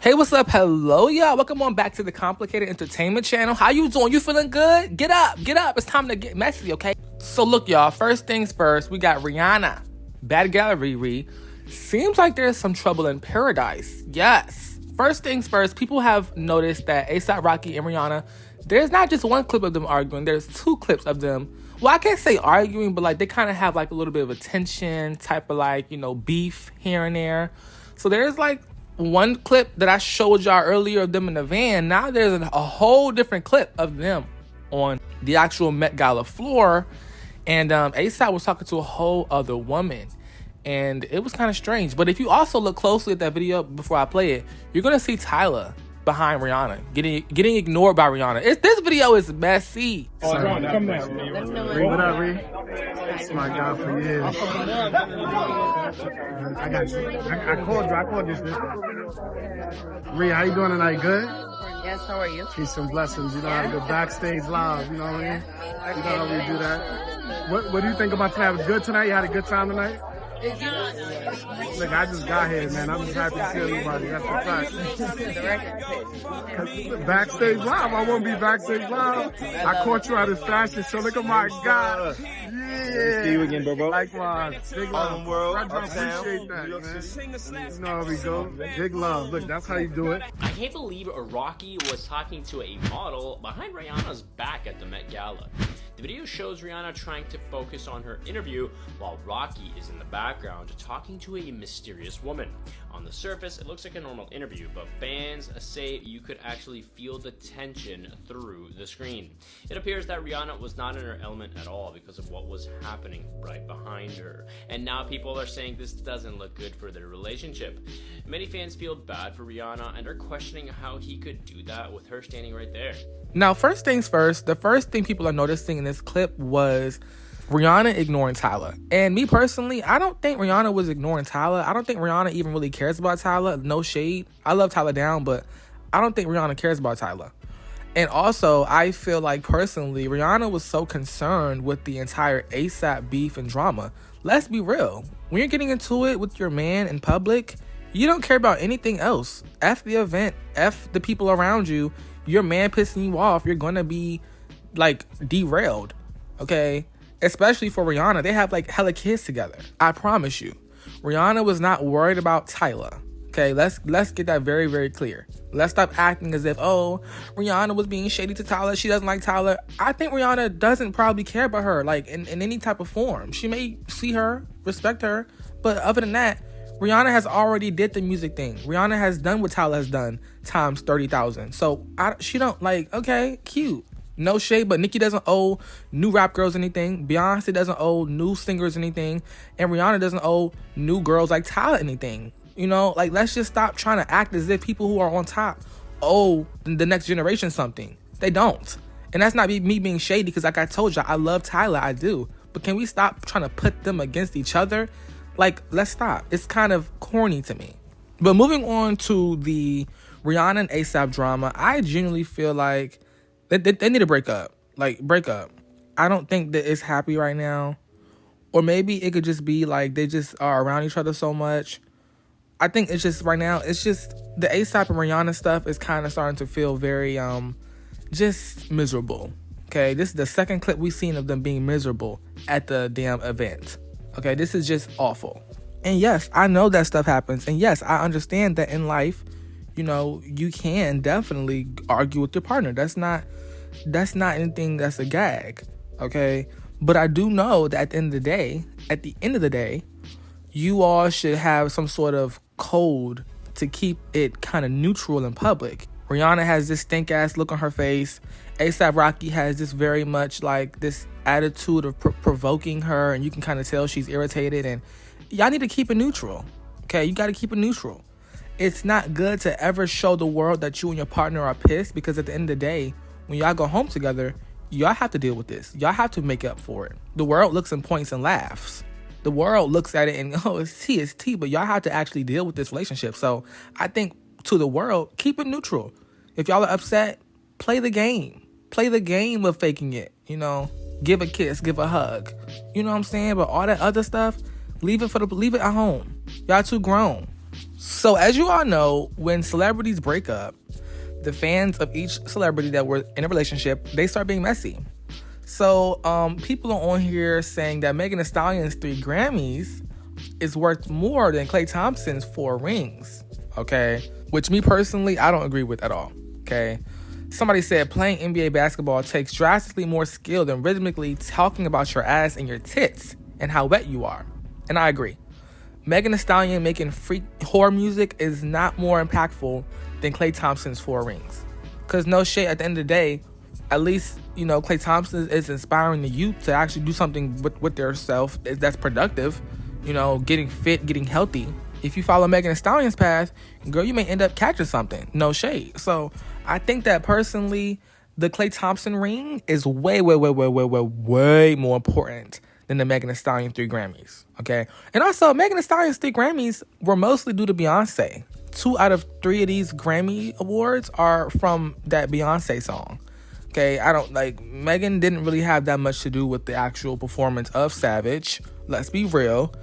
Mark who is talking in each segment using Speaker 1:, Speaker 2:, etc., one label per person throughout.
Speaker 1: Hey, what's up? Hello, y'all. Welcome on back to the Complicated Entertainment Channel. How you doing? You feeling good? Get up, get up. It's time to get messy, okay? So look, y'all, first things first, we got Rihanna. Bad Gallery. Seems like there's some trouble in paradise. Yes. First things first, people have noticed that ASAP Rocky and Rihanna, there's not just one clip of them arguing, there's two clips of them. Well, I can't say arguing, but like they kind of have like a little bit of a tension type of like, beef here and there. So there's like one clip that I showed y'all earlier of them in the van. Now there's a whole different clip of them on the actual Met Gala floor. And ASAP was talking to a whole other woman. And it was kind of strange. But if you also look closely at that video before I play it, you're going to see Tyla behind Rihanna, getting ignored by Rihanna. This video is messy.
Speaker 2: Come down. Ree, what up, Ree? That's my guy for years. I got you. I called you. Ree, how you doing tonight? Good?
Speaker 3: Yes, how are you?
Speaker 2: Peace and blessings. You know how to go backstage live, you know what I mean? You know how we do that. What do you think about tonight? Was it good tonight? You had a good time tonight? Look, I just got here, man. I'm just happy to see everybody. That's the fact. Backstage live. I won't be backstage live. I caught you at his fashion show. Look at my God. Yeah.
Speaker 4: See you again, bro.
Speaker 2: Likewise. Big love.
Speaker 4: World,
Speaker 2: I appreciate that, man. You know how we go. Big love. Look, that's how you do it.
Speaker 5: I can't believe Rocky was talking to a model behind Rihanna's back at the Met Gala. The video shows Rihanna trying to focus on her interview while Rocky is in the background talking to a mysterious woman. On the surface, it looks like a normal interview, but fans say you could actually feel the tension through the screen. It appears that Rihanna was not in her element at all because of what was happening right behind her. And now people are saying this doesn't look good for their relationship. Many fans feel bad for Rihanna and are questioning how he could do that with her standing right there.
Speaker 1: Now, first things first, the first thing people are noticing in this clip was Rihanna ignoring Tyla. And me personally, I don't think Rihanna was ignoring Tyla. I don't think Rihanna even really cares about Tyla. No shade. I love Tyla down, but I don't think Rihanna cares about Tyla. And also, I feel like personally, Rihanna was so concerned with the entire ASAP beef and drama. Let's be real. When you're getting into it with your man in public, you don't care about anything else. F the event. F the people around you. Your man pissing you off, you're gonna be like derailed, okay? Especially for Rihanna, they have like hella kids together. I promise you, Rihanna was not worried about Tyla. Okay, let's get that very, very clear. Let's stop acting as if, oh, Rihanna was being shady to Tyla. She doesn't like Tyla. I think Rihanna doesn't probably care about her like in any type of form. She may see her, respect her, but other than that, Rihanna has already did the music thing. Rihanna has done what Tyla has done times 30,000. So she don't like, okay, cute. No shade, but Nicki doesn't owe new rap girls anything. Beyoncé doesn't owe new singers anything. And Rihanna doesn't owe new girls like Tyla anything. Like let's just stop trying to act as if people who are on top owe the next generation something. They don't. And that's not me being shady because like I told you, I love Tyla, I do. But can we stop trying to put them against each other? Like, let's stop. It's kind of corny to me. But moving on to the Rihanna and ASAP drama, I genuinely feel like they need to break up. Like, break up. I don't think that it's happy right now. Or maybe it could just be like they just are around each other so much. I think it's just right now, it's just the ASAP and Rihanna stuff is kind of starting to feel very just miserable. Okay, this is the second clip we've seen of them being miserable at the damn event. Okay, this is just awful. And yes, I know that stuff happens. And yes, I understand that in life, you can definitely argue with your partner. That's not anything that's a gag. Okay? But I do know that at the end of the day, you all should have some sort of code to keep it kind of neutral in public. Rihanna has this stink ass look on her face. ASAP Rocky has this very much like this attitude of provoking her, and you can kind of tell she's irritated, and y'all need to keep it neutral. Okay, you got to keep it neutral. It's not good to ever show the world that you and your partner are pissed, because at the end of the day, when y'all go home together, y'all have to deal with this. Y'all have to make up for it. The world looks and points and laughs. The world looks at it and, oh, it's tea, but y'all have to actually deal with this relationship. So I think to the world, keep it neutral. If y'all are upset, play the game. Play the game of faking it, Give a kiss, give a hug. You know what I'm saying? But all that other stuff, leave it at home. Y'all too grown. So as you all know, when celebrities break up, the fans of each celebrity that were in a relationship, they start being messy. So people are on here saying that Megan Thee Stallion's 3 Grammys is worth more than Klay Thompson's 4 rings. Okay? Which me personally, I don't agree with at all. Okay? Somebody said playing NBA basketball takes drastically more skill than rhythmically talking about your ass and your tits and how wet you are. And I agree. Megan Thee Stallion making freak horror music is not more impactful than Klay Thompson's 4 rings. Because no shade, at the end of the day, at least, you know, Klay Thompson is inspiring the youth to actually do something with their self that's productive. You know, getting fit, getting healthy. If you follow Megan Thee Stallion's path, girl, you may end up catching something. No shade. So I think that personally, the Klay Thompson ring is way more important than the Megan Thee Stallion 3 Grammys. Okay? And also, Megan Thee Stallion's 3 Grammys were mostly due to Beyonce. 2 out of 3 of these Grammy awards are from that Beyonce song. Okay, Megan didn't really have that much to do with the actual performance of Savage. Let's be real.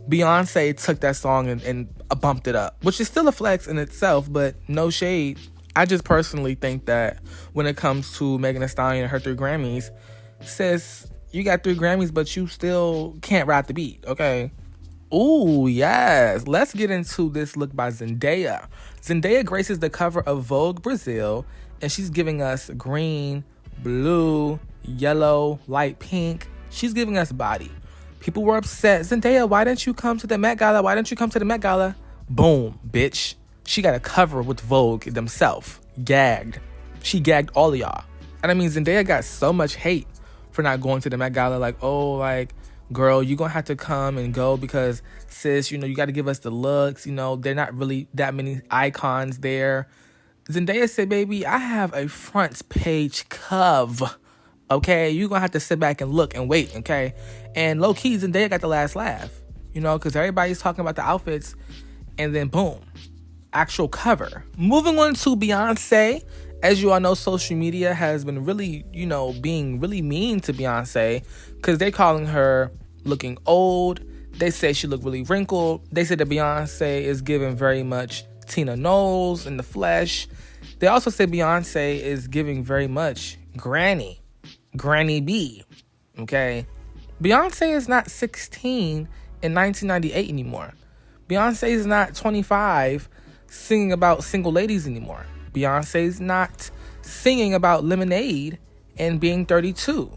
Speaker 1: Beyonce took that song and bumped it up, which is still a flex in itself, but no shade. I just personally think that when it comes to Megan Thee Stallion and her 3 Grammys, sis, you got 3 Grammys, but you still can't rap the beat, okay? Ooh, yes. Let's get into this look by Zendaya. Zendaya graces the cover of Vogue Brazil, and she's giving us green, blue, yellow, light pink. She's giving us body. People were upset. Zendaya, why didn't you come to the Met Gala? Why didn't you come to the Met Gala? Boom, bitch. She got a cover with Vogue themselves. Gagged. She gagged all of y'all. And I mean, Zendaya got so much hate for not going to the Met Gala. Like, oh, like, girl, you're going to have to come and go because, sis, you know, you got to give us the looks. You know, they're not really that many icons there. Zendaya said, baby, I have a front page cov. Okay? You're going to have to sit back and look and wait, okay? And low-key, Zendaya got the last laugh. You know, because everybody's talking about the outfits. And then, boom. Actual cover. Moving on to Beyonce. As you all know, social media has been really, you know, being really mean to Beyonce because they're calling her looking old. They say she looked really wrinkled. They said that Beyonce is giving very much Tina Knowles in the flesh. They also say Beyonce is giving very much Granny B. Okay? Beyonce is not 16 in 1998 anymore. Beyonce is not 25 singing about single ladies anymore. Beyonce's not singing about lemonade and being 32.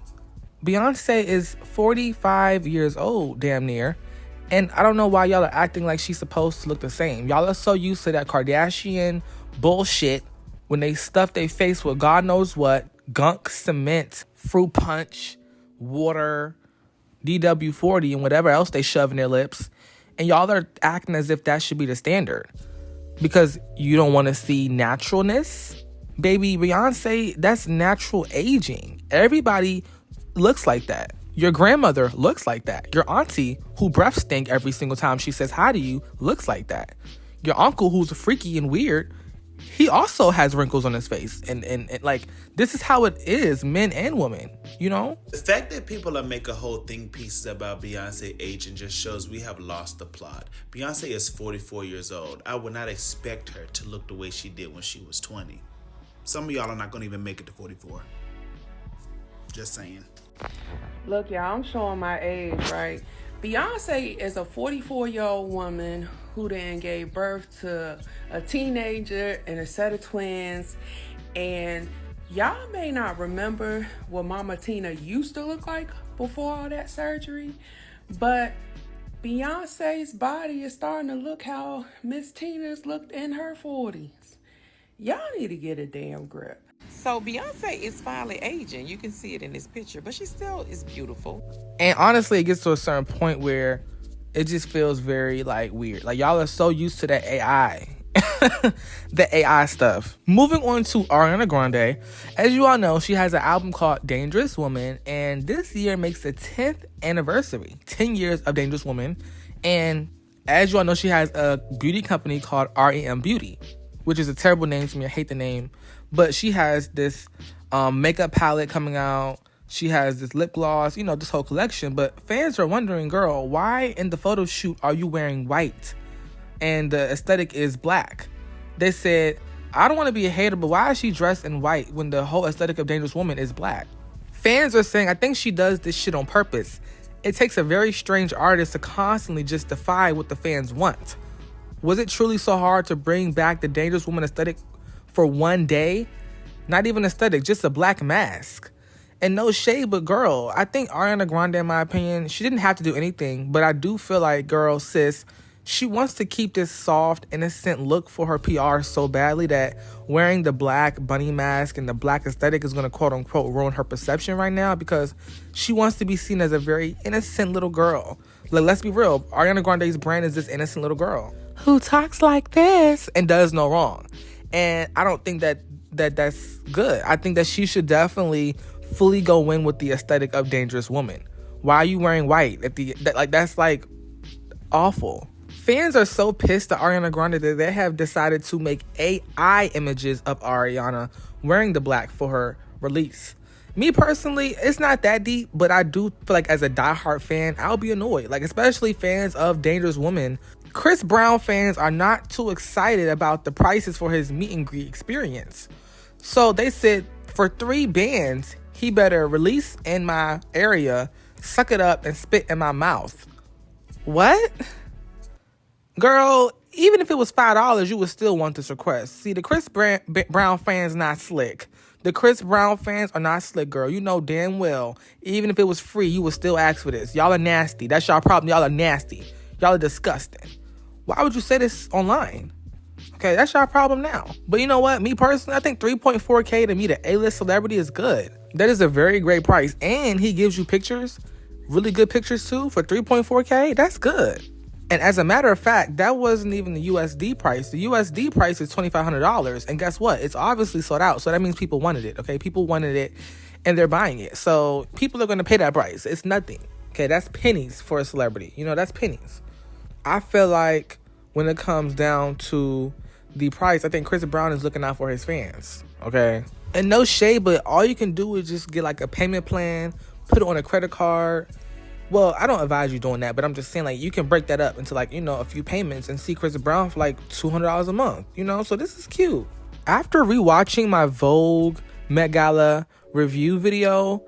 Speaker 1: Beyonce is 45 years old, damn near. And I don't know why y'all are acting like she's supposed to look the same. Y'all are so used to that Kardashian bullshit when they stuff their face with God knows what, gunk, cement, fruit punch, water, DW40, and whatever else they shove in their lips. And y'all are acting as if that should be the standard. Because you don't want to see naturalness. Baby, Beyonce, that's natural aging. Everybody looks like that. Your grandmother looks like that. Your auntie, who breath stink every single time she says hi to you, looks like that. Your uncle, who's freaky and weird, he also has wrinkles on his face. And like, this is how it is, men and women, you know?
Speaker 3: The fact that people are making whole think pieces about Beyonce aging just shows we have lost the plot. Beyonce is 44 years old. I would not expect her to look the way she did when she was 20. Some of y'all are not going to even make it to 44. Just saying.
Speaker 4: Look, y'all, I'm showing my age, right? Beyonce is a 44-year-old woman who then gave birth to a teenager and a set of twins. And y'all may not remember what Mama Tina used to look like before all that surgery, but Beyonce's body is starting to look how Miss Tina's looked in her 40s. Y'all need to get a damn grip.
Speaker 6: So Beyonce is finally aging. You can see it in this picture, but she still is beautiful.
Speaker 1: And honestly, it gets to a certain point where it just feels very, like, weird. Like, y'all are so used to that AI. The AI stuff. Moving on to Ariana Grande. As you all know, she has an album called Dangerous Woman. And this year makes the 10th anniversary. 10 years of Dangerous Woman. And as you all know, she has a beauty company called REM Beauty, which is a terrible name to me. I hate the name. But she has this makeup palette coming out. She has this lip gloss, you know, this whole collection. But fans are wondering, girl, why in the photo shoot are you wearing white? and the aesthetic is black. They said, I don't want to be a hater, but why is she dressed in white when the whole aesthetic of Dangerous Woman is black? Fans are saying, I think she does this shit on purpose. It takes a very strange artist to constantly just defy what the fans want. Was it truly so hard to bring back the Dangerous Woman aesthetic for one day? Not even aesthetic, just a black mask. And no shade, but girl, I think Ariana Grande, in my opinion, she didn't have to do anything, but I do feel like, girl, sis, she wants to keep this soft, innocent look for her PR so badly that wearing the black bunny mask and the black aesthetic is going to quote-unquote ruin her perception right now, because she wants to be seen as a very innocent little girl. Like, let's be real, Ariana Grande's brand is this innocent little girl who talks like this and does no wrong. And I don't think that's good. I think that she should definitely fully go in with the aesthetic of Dangerous Woman. Why are you wearing white? That's like awful. Fans are so pissed at Ariana Grande that they have decided to make AI images of Ariana wearing the black for her release. Me personally, it's not that deep, but I do feel like as a diehard fan, I'll be annoyed. Like, especially fans of Dangerous Woman. Chris Brown fans are not too excited about the prices for his meet and greet experience. So they said for 3 bands, he better release in my area, suck it up, and spit in my mouth. What? Girl, even if it was $5, you would still want this request. See, the Chris Brown fans not slick. The Chris Brown fans are not slick, girl. You know damn well, even if it was free, you would still ask for this. Y'all are nasty. That's y'all problem. Y'all are nasty. Y'all are disgusting. Why would you say this online? Okay, that's y'all problem now. But you know what? Me personally, I think 3.4K to meet an A-list celebrity is good. That is a very great price. And he gives you pictures, really good pictures too, for 3.4K. That's good. And as a matter of fact, that wasn't even the USD price. The USD price is $2,500. And guess what? It's obviously sold out. So that means people wanted it, okay? People wanted it and they're buying it. So people are going to pay that price. It's nothing. Okay, that's pennies for a celebrity. You know, that's pennies. I feel like when it comes down to the price, I think Chris Brown is looking out for his fans, okay? And no shade, but all you can do is just get like a payment plan, put it on a credit card. Well, I don't advise you doing that, but I'm just saying, like, you can break that up into, like, you know, a few payments and see Chris Brown for like $200 a month, you know? So this is cute. After rewatching my Vogue Met Gala review video,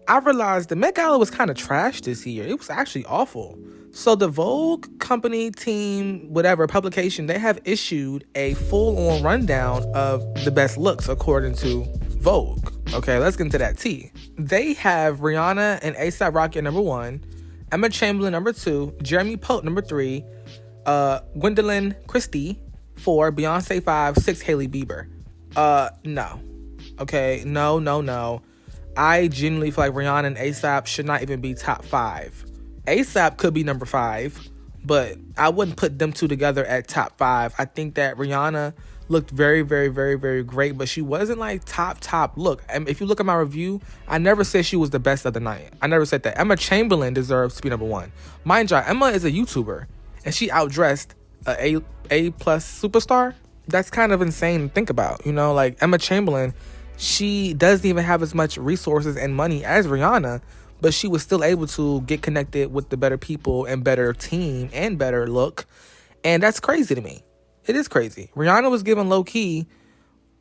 Speaker 1: I realized the Met Gala was kind of trash this year. It was actually awful. So the Vogue company, team, whatever, publication, they have issued a full-on rundown of the best looks according to Vogue. Okay, let's get into that tea. They have Rihanna and ASAP Rocky at number 1, Emma Chamberlain number 2, Jeremy Pope number 3, Gwendolyn Christie 4, Beyonce 5, 6, Hailey Bieber. No. Okay, no. I genuinely feel like Rihanna and ASAP should not even be top 5. ASAP could be number 5, but I wouldn't put them two together at top 5. I think that Rihanna looked very, very, very, very great, but she wasn't like top look. And if you look at my review, I never said she was the best of the night. I never said that. Emma Chamberlain deserves to be number 1. Mind you, Emma is a YouTuber, and she outdressed a A-plus superstar. That's kind of insane to think about, you know? Like, Emma Chamberlain, she doesn't even have as much resources and money as Rihanna, but she was still able to get connected with the better people and better team and better look. And that's crazy to me. It is crazy. Rihanna was given low-key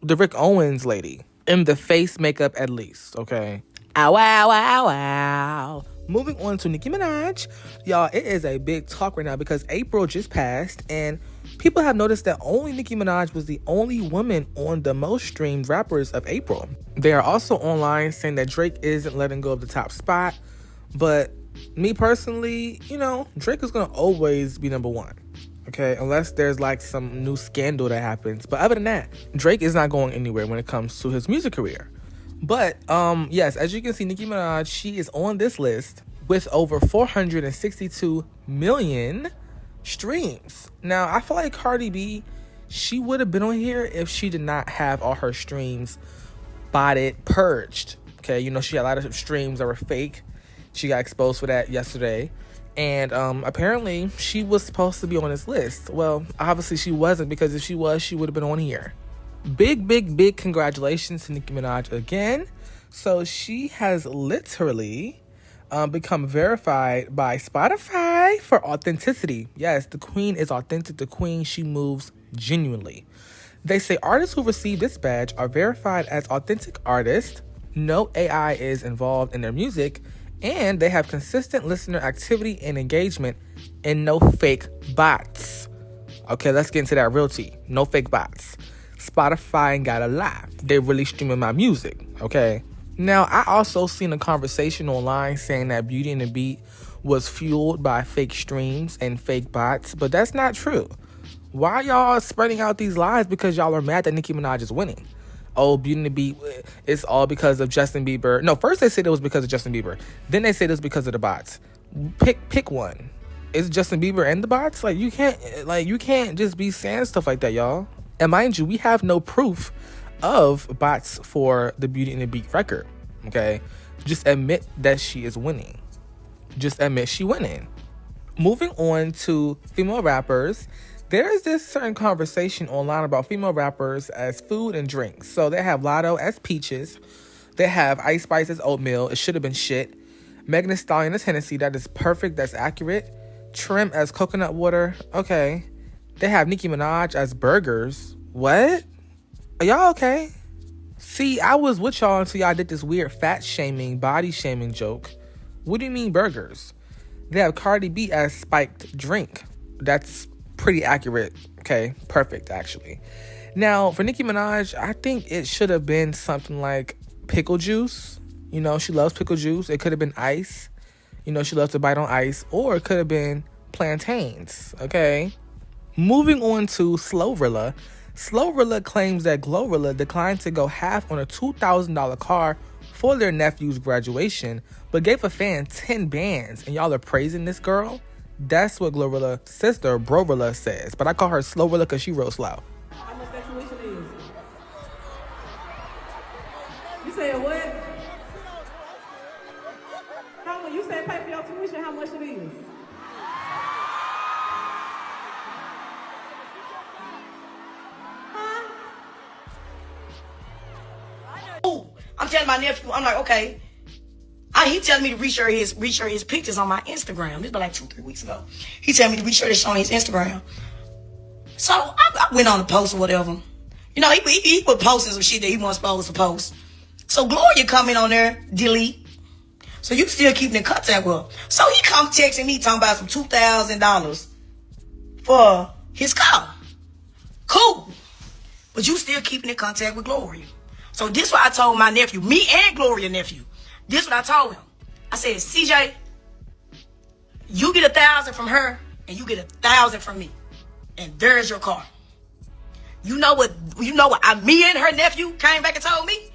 Speaker 1: the Rick Owens lady in the face makeup at least, okay? Ow, ow, ow, ow. Moving on to Nicki Minaj. Y'all, it is a big talk right now because April just passed and people have noticed that only Nicki Minaj was the only woman on the most streamed rappers of April. They are also online saying that Drake isn't letting go of the top spot. But me personally, you know, Drake is going to always be number 1. Okay, unless there's like some new scandal that happens. But other than that, Drake is not going anywhere when it comes to his music career. But yes, as you can see, Nicki Minaj, she is on this list with over 462 million streams. Now, I feel like Cardi B, she would have been on here if she did not have all her streams botted, purged. Okay, you know, she had a lot of streams that were fake. She got exposed for that yesterday. And apparently, she was supposed to be on this list. Well, obviously she wasn't, because if she was, she would have been on here. Big congratulations to Nicki Minaj again. So she has literally become verified by Spotify for authenticity. Yes, the queen is authentic. The queen, she moves genuinely. They say artists who receive this badge are verified as authentic artists, no AI is involved in their music, and they have consistent listener activity and engagement, and no fake bots. Okay, let's get into that real tea. No fake bots. Spotify ain't gotta lie. They really streaming my music, okay? Now, I also seen a conversation online saying that Beauty and the Beat was fueled by fake streams and fake bots, but that's not true. Why y'all spreading out these lies because y'all are mad that Nicki Minaj is winning? Oh, Beauty and the Beat, it's all because of Justin Bieber. No, first they said it was because of Justin Bieber. Then they said it was because of the bots. Pick one. Is Justin Bieber and the bots? You can't just be saying stuff like that, y'all. And mind you, we have no proof of bots for the Beauty and the Beat record. Okay? Just admit that she is winning. Just admit she winning. Moving on to female rappers. There is this certain conversation online about female rappers as food and drinks. So they have Lotto as peaches. They have Ice Spice as oatmeal. It should have been shit. Megan Thee Stallion as Hennessy. That is perfect. That's accurate. Trim as coconut water. Okay. They have Nicki Minaj as burgers. What? Are y'all okay? See, I was with y'all until y'all did this weird fat shaming, body shaming joke. What do you mean burgers? They have Cardi B as spiked drink. That's pretty accurate. Okay, perfect actually. Now for Nicki Minaj, I think it should have been something like pickle juice. You know, she loves pickle juice. It could have been ice. You know, she loves to bite on ice. Or it could have been plantains. Okay. Moving on to GloRilla. GloRilla claims that GloRilla declined to go half on a $2,000 car for their nephew's graduation, but gave a fan 10 bands. And y'all are praising this girl? That's what GloRilla sister, BroRilla, says. But I call her SlowRilla because she real slow.
Speaker 7: How much that tuition is? You said what? How much? You said pay for your tuition, how much it is? Huh?
Speaker 8: Oh, I'm telling my nephew, I'm like, okay. He telling me to reshare his pictures on my Instagram. This was like 2-3 weeks ago. He telling me to reshare this on his Instagram. So I went on the post or whatever. You know, he put posting some shit that he wasn't supposed to post. So Gloria come in on there, delete. So you still keeping in contact with her. So he come texting me talking about some $2,000 for his car. Cool. But you still keeping in contact with Gloria. So this what I told my nephew, me and Gloria nephew. This what I told him. I said, CJ, you get 1,000 from her and you get 1,000 from me. And there's your car. You know what me and her nephew came back and told me?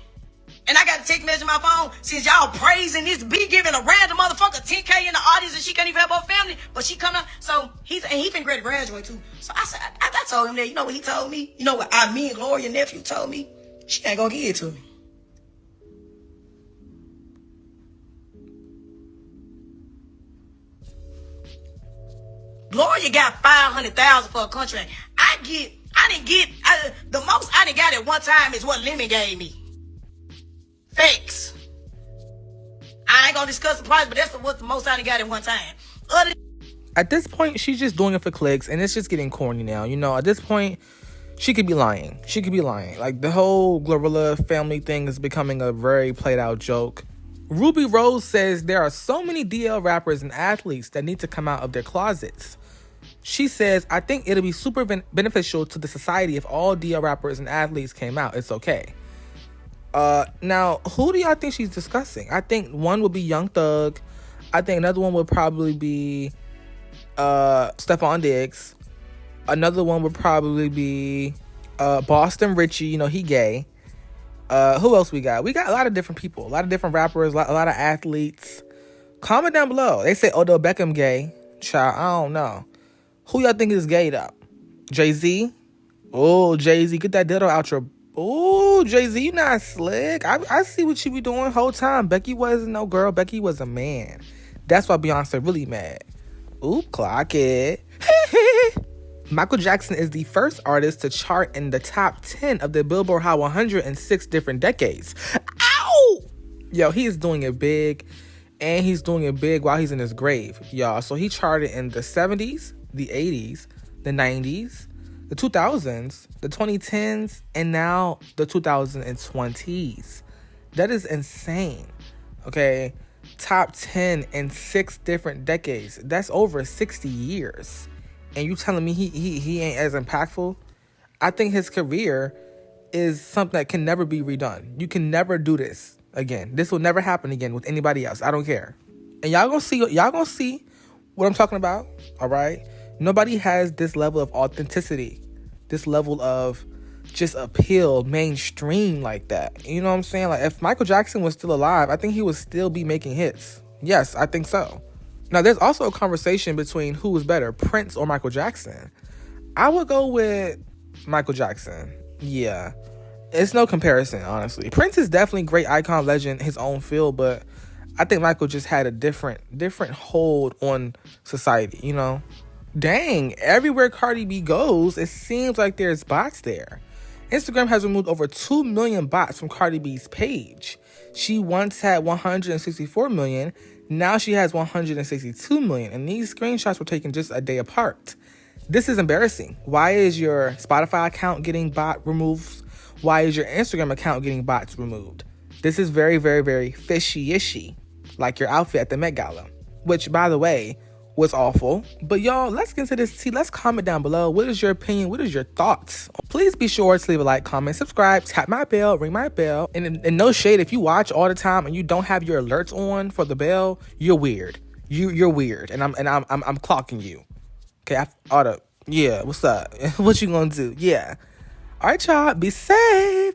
Speaker 8: And I got a text message on my phone. Since y'all praising this B giving a random motherfucker 10K in the audience and she can't even help her family, but she coming up. So he been great to graduate too. So I said, I told him that, you know what he told me? You know what me and Gloria nephew told me? She ain't gonna give it to me. Gloria got $500,000 for a contract. The most I didn't got at one time is what Lemon gave me. Facts. I ain't gonna discuss the price, but that's what the most I done got at one time.
Speaker 1: At this point, she's just doing it for clicks, and it's just getting corny now. You know, at this point, she could be lying. Like, the whole GloRilla family thing is becoming a very played out joke. Rubi Rose says there are so many DL rappers and athletes that need to come out of their closets. She says, I think it'll be super beneficial to the society if all DL rappers and athletes came out. It's okay. Now, who do y'all think she's discussing? I think one would be Young Thug. I think another one would probably be Stephon Diggs. Another one would probably be Boston Richie. You know, he gay. Who else we got? We got a lot of different people. A lot of different rappers. A lot of athletes. Comment down below. They say Odell Beckham gay. Child, I don't know. Who y'all think is gay though? Jay-Z? Oh, Jay-Z, get that dildo out your... Oh, Jay-Z, you not slick. I see what you be doing whole time. Becky wasn't no girl. Becky was a man. That's why Beyonce really mad. Oop, clock it. Michael Jackson is the first artist to chart in the top 10 of the Billboard Hot 100 in 6 different decades. Ow! Yo, he is doing it big. And he's doing it big while he's in his grave, y'all. So he charted in the 70s, the 80s, the 90s, the 2000s, the 2010s, and now the 2020s. That is insane. Okay, top 10 in 6 different decades. That's over 60 years. And you telling me he ain't as impactful? I think his career is something that can never be redone. You can never do this again. This will never happen again with anybody else. I don't care. And y'all gonna see what I'm talking about. All right. Nobody has this level of authenticity, this level of just appeal mainstream like that. You know what I'm saying? Like, if Michael Jackson was still alive, I think he would still be making hits. Yes, I think so. Now, there's also a conversation between who was better, Prince or Michael Jackson. I would go with Michael Jackson. Yeah. It's no comparison, honestly. Prince is definitely great icon, legend, his own field, but I think Michael just had a different hold on society, you know? Dang, everywhere Cardi B goes, it seems like there's bots there. Instagram has removed over 2 million bots from Cardi B's page. She once had 164 million. Now she has 162 million. And these screenshots were taken just a day apart. This is embarrassing. Why is your Spotify account getting bot removed? Why is your Instagram account getting bots removed? This is very, very, very fishy-ishy. Like your outfit at the Met Gala. Which, by the way, was awful. But y'all, let's get into this tea. Let's comment down below. What is your opinion? What is your thoughts? Please be sure to leave a like, comment, subscribe, tap my bell, ring my bell. And no shade, if you watch all the time and you don't have your alerts on for the bell, you're weird. You're weird. And I'm clocking you. Okay, yeah, what's up? What you gonna do? Yeah. All right, y'all, be safe.